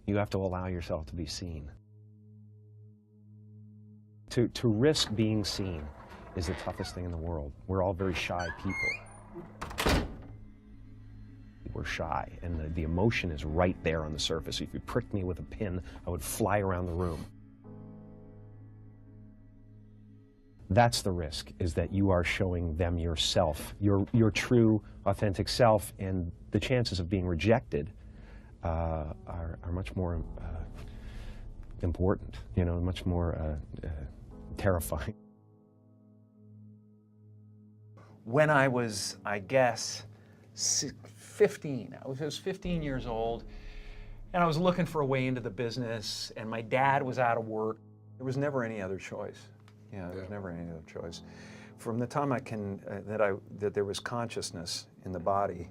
You have to allow yourself to be seen. To risk being seen is the toughest thing in the world. We're all very shy people. We're shy, and the emotion is right there on the surface. If you pricked me with a pin, I would fly around the room. That's the risk, is that you are showing them yourself, your true, authentic self, and the chances of being rejected are much more important, much more terrifying. When I was, I guess, 15, I was 15 years old, and I was looking for a way into the business, and my dad was out of work. There was never any other choice. There was never any other choice. From the time that there was consciousness in the body,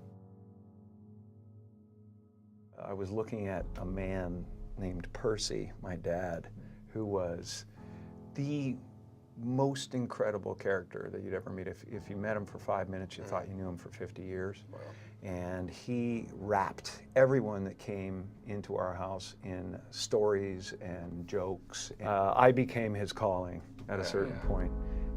I was looking at a man named Percy, my dad, who was the most incredible character that you'd ever meet. If you met him for 5 minutes, you thought you knew him for 50 years. Wow. And he wrapped everyone that came into our house in stories and jokes. I became his calling at a certain point,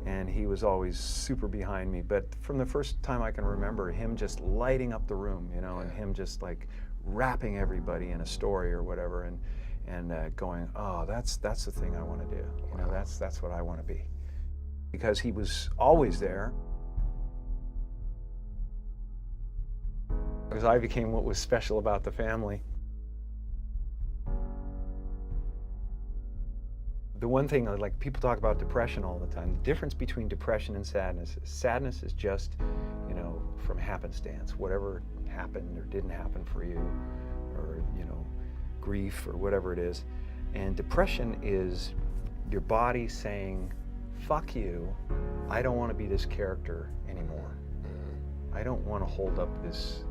and he was always super behind me. But from the first time I can remember, him just lighting up the room, and him just like wrapping everybody in a story or whatever, and going, oh, that's the thing I want to do. That's what I want to be. Because he was always there. Because I became what was special about the family. The one thing, like, people talk about depression all the time. The difference between depression and sadness is just, from happenstance. Whatever happened or didn't happen for you, or, grief or whatever it is. And depression is your body saying, fuck you, I don't want to be this character anymore. I don't want to hold up this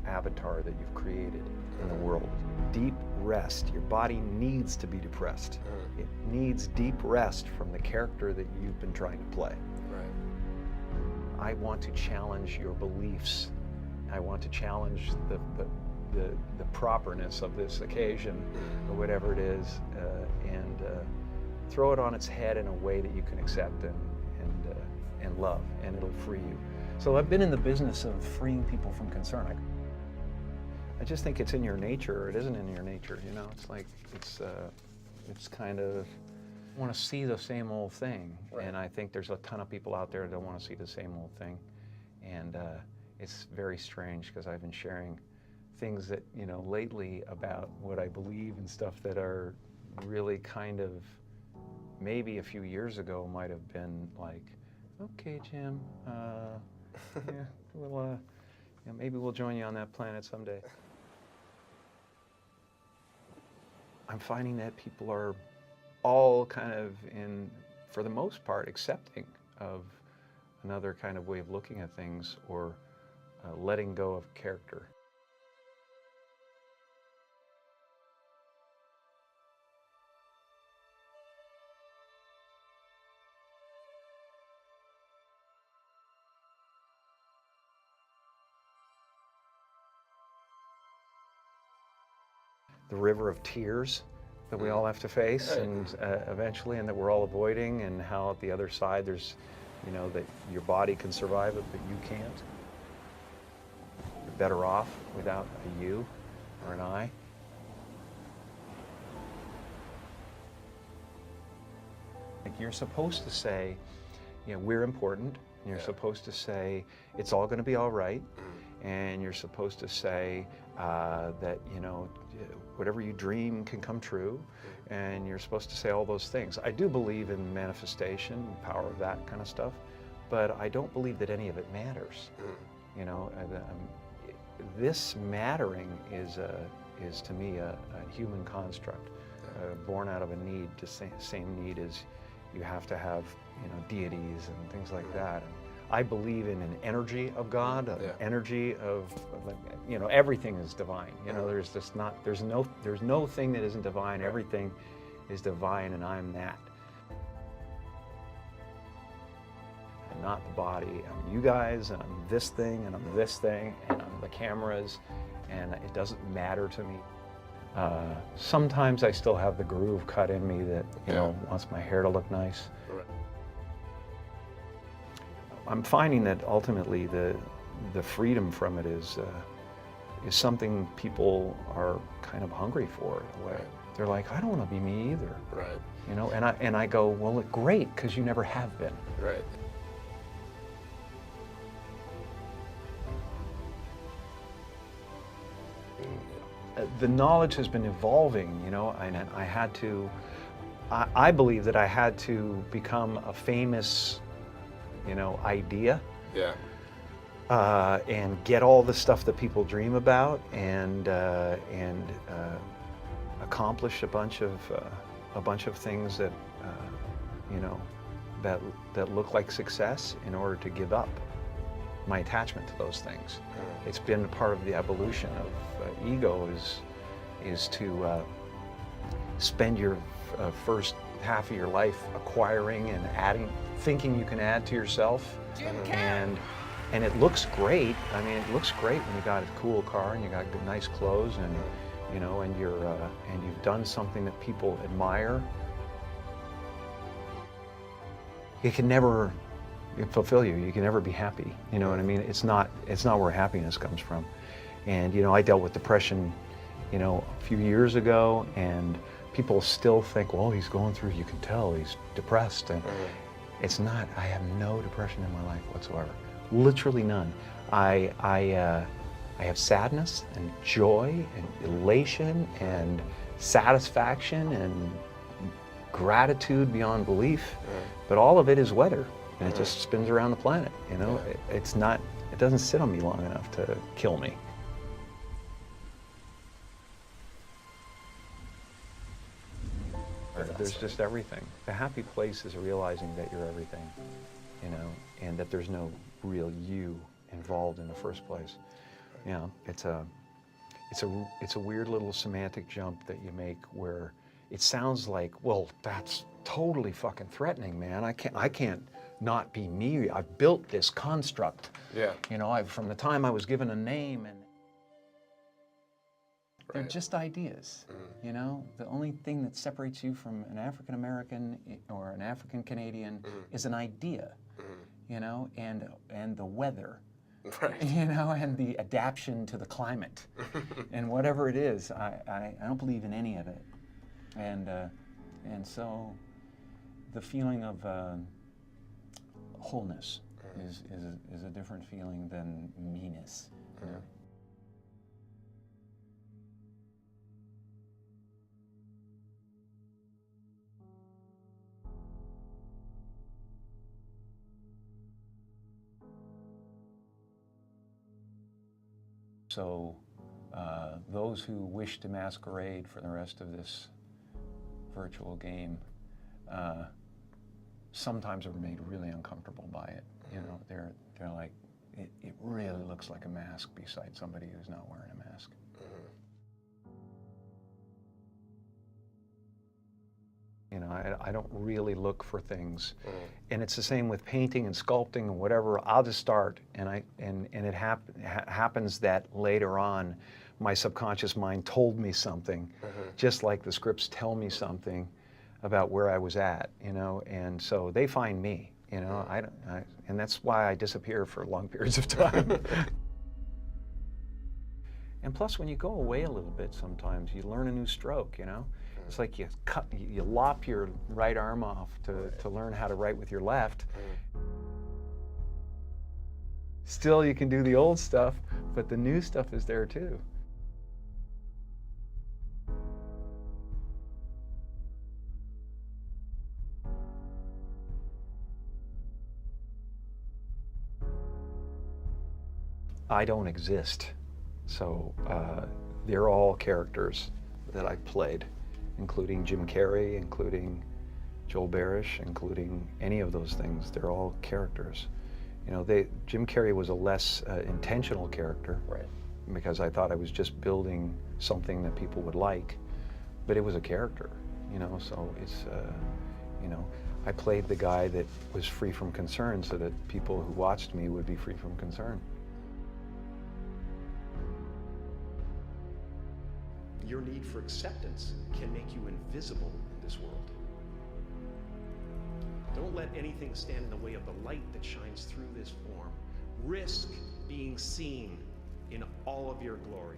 avatar that you've created in the world. Deep rest. Your body needs to be depressed. It needs deep rest from the character that you've been trying to play. Right. I want to challenge your beliefs. I want to challenge the properness of this occasion, or whatever it is, and throw it on its head in a way that you can accept and love, and it'll free you. So I've been in the business of freeing people from concern. I just think it's in your nature, or it isn't in your nature. It's like it's kind of want to see the same old thing, right. And I think there's a ton of people out there that don't want to see the same old thing, and it's very strange because I've been sharing things that lately about what I believe and stuff that are really kind of, maybe a few years ago might have been like, okay, Jim, well, maybe we'll join you on that planet someday. I'm finding that people are all kind of, for the most part, accepting of another kind of way of looking at things, or letting go of character. The river of tears that we all have to face, and eventually, and that we're all avoiding, and how at the other side there's, that your body can survive it, but you can't. You're better off without a you or an I. Like, you're supposed to say, we're important, and you're supposed to say, it's all going to be all right. And you're supposed to say that, whatever you dream can come true, and you're supposed to say all those things. I do believe in manifestation, the power of that kind of stuff, but I don't believe that any of it matters. This mattering is to me a human construct, born out of a need. The same need as you have to have, deities and things like that. I believe in an energy of God, an energy of everything is divine. There's no thing that isn't divine. Everything is divine, and I'm that. I'm not the body. I'm you guys, and I'm this thing, and I'm this thing, and I'm the cameras, and it doesn't matter to me. Sometimes I still have the groove cut in me that, you Yeah. know, wants my hair to look nice. Right. I'm finding that ultimately the freedom from it is something people are kind of hungry for in a way. Right. They're like, I don't want to be me either. Right. You know, and I go, well, great, because you never have been. Right. The knowledge has been evolving, you know, and I had to, I believe that I had to become a famous, you know, idea Yeah. and get all the stuff that people dream about and accomplish a bunch of things that, you know, that look like success in order to give up my attachment to those things. It's been part of the evolution of ego is to spend your first half of your life acquiring and adding, thinking you can add to yourself, and it looks great. I mean, it looks great when you got a cool car and you got good, nice clothes, and you know, and you've done something that people admire. It can never fulfill you. You can never be happy. You know what I mean? It's not where happiness comes from. And you know, I dealt with depression, you know, a few years ago, and people still think, well, he's going through, you can tell he's depressed. And it's not. I have no depression in my life whatsoever. Literally none. I have sadness and joy and elation and satisfaction and gratitude beyond belief, but all of it is weather. And it just spins around the planet, you know? It doesn't sit on me long enough to kill me. There's just everything. The happy place is realizing that you're everything, you know, and that there's no real you involved in the first place. You know, it's a weird little semantic jump that you make where it sounds like, well, that's totally fucking threatening, man. I can't not be me. I've built this construct. Yeah. You know, from the time I was given a name, and they're just ideas. You know, the only thing that separates you from an African American or an African Canadian is an idea. You know, and the weather. Right. You know, and the adaptation to the climate, and whatever it is, I don't believe in any of it, and so the feeling of wholeness is a different feeling than meanness. You know? So those who wish to masquerade for the rest of this virtual game sometimes are made really uncomfortable by it. You know, they're like, it really looks like a mask beside somebody who's not wearing a mask. You know, I don't really look for things, and it's the same with painting and sculpting and whatever. I'll just start, and it happens that later on, my subconscious mind told me something, just like the scripts tell me something about where I was at. You know, and so they find me. You know, and that's why I disappear for long periods of time. And plus, when you go away a little bit, sometimes you learn a new stroke. You know. It's like you lop your right arm off to learn how to write with your left. Still, you can do the old stuff, but the new stuff is there too. I don't exist, so they're all characters that I've played, including Jim Carrey, including Joel Barish, including any of those things. They're all characters. You know, Jim Carrey was a less intentional character, right? Because I thought I was just building something that people would like, but it was a character. You know, so it's you know, I played the guy that was free from concern so that people who watched me would be free from concern. Your need for acceptance can make you invisible in this world. Don't let anything stand in the way of the light that shines through this form. Risk being seen in all of your glory.